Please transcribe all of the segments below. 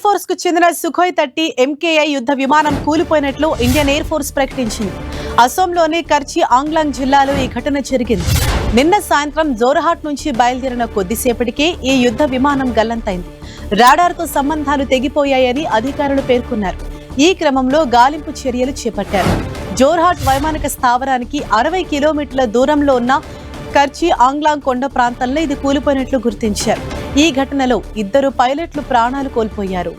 Force కు చెందిన Sukhoi 30 MKI యుద్ధ విమానం కూలిపోయినట్లు ఇండియన్ ఎయిర్ ఫోర్స్ ప్రకటించింది. అసోంలోని కర్చి ఆంగ్లాంగ్ జిల్లాలో ఈ ఘటన జరిగింది. నిన్న సాయంత్రం జోర్హాట్ నుంచి బయలుదేరిన కొద్దిసేపటికే ఈ యుద్ధ విమానం గల్లంతైంది. రాడార్తో సంబంధాలు తెగిపోయాయని అధికారులు పేర్కొన్నారు. ఈ క్రమంలో గాలింపు చర్యలు చేపట్టారు. జోర్హాట్ వైమానిక స్థావరానికి 60 కిలోమీటర్ల దూరంలో ఉన్న కర్చి ఆంగ్లాంగ్ కొండ ప్రాంతంలో ఇది కూలిపోయినట్లు గుర్తించారు. ఈ ఘటనలో 2 పైలట్లు ప్రాణాలు కోల్పోయారు.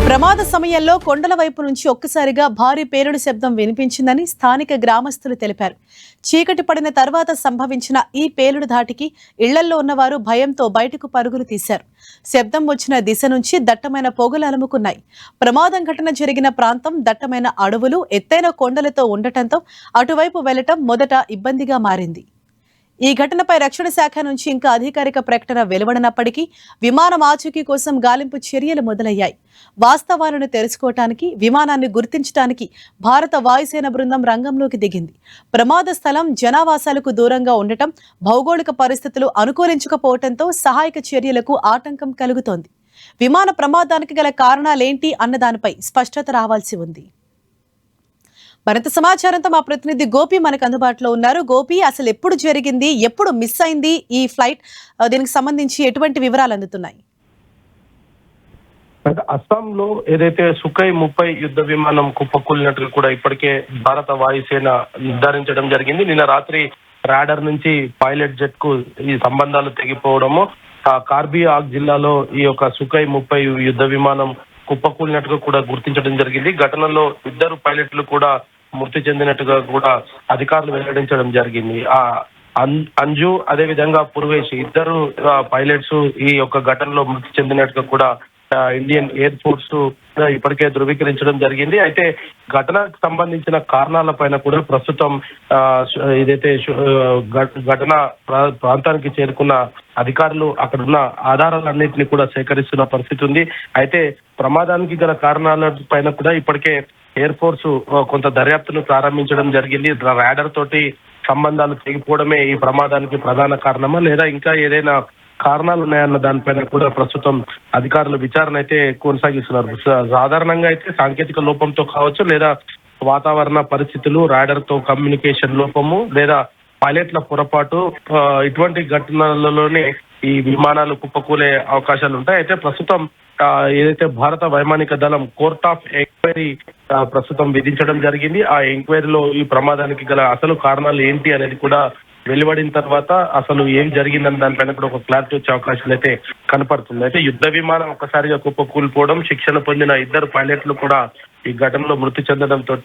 ప్రమాద సమయంలో కొండల వైపు నుంచి ఒక్కసారిగా భారీ పేలుడు శబ్దం వినిపించిందని స్థానిక గ్రామస్తులు తెలిపారు. చీకటి పడిన తర్వాత సంభవించిన ఈ పేలుడు ధాటికి ఇళ్లల్లో ఉన్నవారు భయంతో బయటకు పరుగులు తీశారు. శబ్దం వచ్చిన దిశ నుంచి దట్టమైన పొగలు అలుముకున్నాయి. ప్రమాదం ఘటన జరిగిన ప్రాంతం దట్టమైన అడవులు, ఎత్తైన కొండలతో ఉండటంతో అటువైపు వెళ్లటం మొదట ఇబ్బందిగా మారింది. ఈ ఘటనపై రక్షణ శాఖ నుంచి ఇంకా అధికారిక ప్రకటన వెలువడినప్పటికీ విమానం ఆచూకీ కోసం గాలింపు చర్యలు మొదలయ్యాయి. వాస్తవాలను తెలుసుకోవటానికి, విమానాన్ని గుర్తించడానికి భారత వాయుసేన బృందం రంగంలోకి దిగింది. ప్రమాద స్థలం జనావాసాలకు దూరంగా ఉండటం, భౌగోళిక పరిస్థితులు అనుకూలించకపోవడంతో సహాయక చర్యలకు ఆటంకం కలుగుతోంది. విమాన ప్రమాదానికి గల కారణాలేంటి అన్న దానిపై స్పష్టత రావాల్సి ఉంది. మరింత సమాచారంతో మా ప్రతినిధి గోపి మనకు అందుబాటులో ఉన్నారు. గోపి, అసలు ఎప్పుడు జరిగింది, ఎప్పుడు మిస్ అయింది ఈ ఫ్లైట్, దీనికి సంబంధించి ఎటువంటి వివరాలు అందుతున్నాయి? అస్సాంలో ఏదైతే సుఖోయ్ 30 యుద్ధ విమానం కుప్పకూలినట్లు కూడా ఇప్పటికే భారత వాయుసేన నిర్ధారించడం జరిగింది. నిన్న రాత్రి రాడర్ నుంచి పైలట్ జెట్ కు ఈ సంబంధాలు తెగిపోవడము, కార్బీ ఆగ్ జిల్లాలో ఈ యొక్క సుఖోయ్ 30 యుద్ధ విమానం కుప్పకూలినట్టుగా కూడా గుర్తించడం జరిగింది. ఘటనలో 2 పైలట్లు కూడా మృతి చెందినట్టుగా కూడా అధికారులు వెల్లడించడం జరిగింది. అంజు అదే విధంగా పూర్వేష్ 2 పైలట్స్ ఈ యొక్క ఘటనలో మృతి చెందినట్టుగా కూడా ఇండియన్ ఎయిర్ ఫోర్స్ ఇప్పటికే ధృవీకరించడం జరిగింది. అయితే ఘటనకు సంబంధించిన కారణాల పైన కూడా ప్రస్తుతం ఏదైతే ఘటన ప్రాంతానికి చేరుకున్న అధికారులు అక్కడున్న ఆధారాలన్నింటినీ కూడా సేకరిస్తున్న పరిస్థితి ఉంది. అయితే ప్రమాదానికి గల కారణాల పైన కూడా ఇప్పటికే ఎయిర్ ఫోర్స్ కొంత దర్యాప్తును ప్రారంభించడం జరిగింది. రాడర్ తోటి సంబంధాలు తెగిపోవడమే ఈ ప్రమాదానికి ప్రధాన కారణమా, లేదా ఇంకా ఏదైనా కారణాలు ఉన్నాయన్న దానిపైన కూడా ప్రస్తుతం అధికారులు విచారణ అయితే కొనసాగిస్తున్నారు. సాధారణంగా అయితే సాంకేతిక లోపంతో కావచ్చు, లేదా వాతావరణ పరిస్థితులు, రాడర్ తో కమ్యూనికేషన్ లోపము, లేదా పైలట్ల పొరపాటు, ఇటువంటి ఘటనలలోనే ఈ విమానాలు కుప్పకూలే అవకాశాలు ఉంటాయి. అయితే ప్రస్తుతం ఏదైతే భారత వైమానిక దళం కోర్ట్ ఆఫ్ ఎంక్వైరీ ప్రస్తుతం విధించడం జరిగింది. ఆ ఎంక్వైరీలో ఈ ప్రమాదానికి గల అసలు కారణాలు ఏంటి అనేది కూడా వెలువడిన తర్వాత అసలు ఏం జరిగిందని దానిపైన కూడా ఒక క్లారిటీ వచ్చే అవకాశాలు అయితే కనపడుతుంది. అయితే యుద్ధ విమానం ఒక్కసారిగా కుప్పకూలిపోవడం, శిక్షణ పొందిన 2 పైలట్లు కూడా ఈ ఘటనలో మృతి చెందడంతో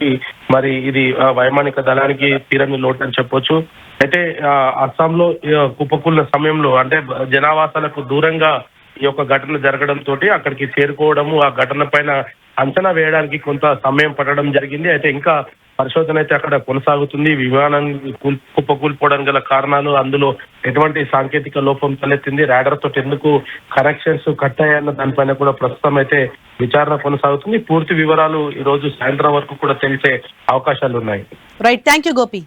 మరి ఇది వైమానిక దళానికి తీరని లోటు అని చెప్పొచ్చు. అయితే అస్సాంలో కుప్పకూలిన సమయంలో అంటే జనావాసాలకు దూరంగా ఈ యొక్క ఘటన జరగడంతో అక్కడికి చేరుకోవడము, ఆ ఘటన పైన అంచనా వేయడానికి కొంత సమయం పట్టడం జరిగింది. అయితే ఇంకా పరిశోధన అయితే అక్కడ కొనసాగుతుంది. విమానం కుప్పకూలిపోవడానికి గల కారణాలు, అందులో ఎటువంటి సాంకేతిక లోపం తలెత్తింది, రాడర్ తోటి ఎందుకు కనెక్షన్స్ కట్ అయ్యాయన్న దానిపైన కూడా ప్రస్తుతం అయితే విచారణ కొనసాగుతుంది. పూర్తి వివరాలు ఈ రోజు సాయంత్రం వరకు కూడా తెలిసే అవకాశాలు ఉన్నాయి. Right, thank you Gopi.